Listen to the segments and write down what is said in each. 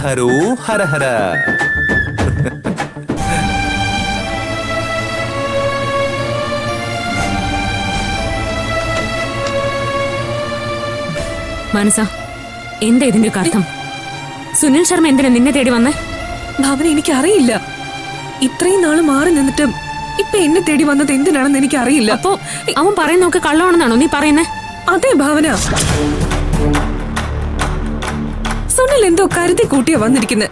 ഹരോ ഹര ഹര. മനസ്സാ, എന്താ ഇതിന്റെ അർത്ഥം? സുനിൽ ശർമ്മ എന്തിനാ നിന്നെ തേടി വന്നേ? ഭാവന, എനിക്കറിയില്ല. ഇത്രയും നാള് മാറി നിന്നിട്ടും ഇപ്പൊ എന്നെ തേടി വന്നത് എന്തിനാണെന്ന് എനിക്ക് അറിയില്ല. അപ്പോ അവൻ പറയുന്നൊക്കെ കള്ളമാണെന്നാണോ നീ പറയുന്നേ? അതെ ഭാവന, സുനിൽ എന്തോ കരുതി കൂട്ടിയാ വന്നിരിക്കുന്നത്.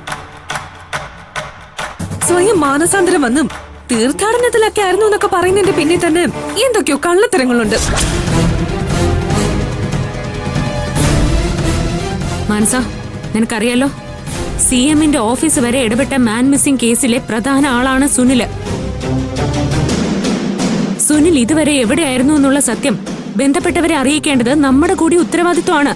സ്വയം മാനസാന്തരം വന്നും തീർത്ഥാടനത്തിലൊക്കെ ആയിരുന്നു എന്നൊക്കെ പറയുന്നതിന്റെ പിന്നിൽ തന്നെ എന്തൊക്കെയോ കള്ളത്തരങ്ങളുണ്ട്. മനസ്സാ, നിനക്കറിയാലോ, CMന്റെ ഓഫീസ് വരെ ഇടപെട്ട മാൻ മിസ്സിംഗ് കേസിലെ പ്രധാന ആളാണ് സുനില്. സുനിൽ ഇതുവരെ എവിടെയായിരുന്നു എന്നുള്ള സത്യം ബന്ധപ്പെട്ടവരെ അറിയിക്കേണ്ടത് നമ്മുടെ കൂടി ഉത്തരവാദിത്വമാണ്.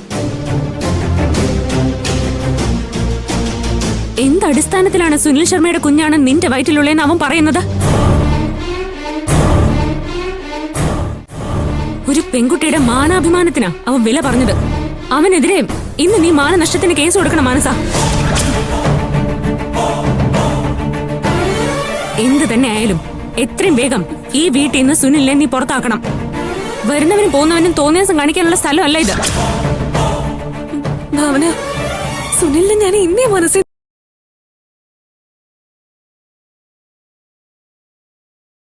എന്തടിസ്ഥാനത്തിലാണ് സുനിൽ ശർമ്മയുടെ കുഞ്ഞാണ് നിന്റെ വയറ്റിലുള്ളതെന്ന് അവൻ പറയുന്നത്? ഒരു പെൺകുട്ടിയുടെ മാനാഭിമാനത്തിനാ അവൻ വില പറഞ്ഞത്. അവനെതിരെ ഇന്ന് നീ മാനനഷ്ടത്തിന് കേസ് കൊടുക്കണം മനസ്സാ. എന്ത് തന്നെ ആയാലും എത്രയും വേഗം ഈ വീട്ടിൽ നിന്ന് സുനിലിനെ നീ പുറത്താക്കണം. വരുന്നവനും പോകുന്നവനും തോന്നിയാസം കാണിക്കാനുള്ള സ്ഥലമല്ല ഇത്. ഭാവന, സുനിലിനെ ഞാൻ ഇന്നേ മനസ്സിൽ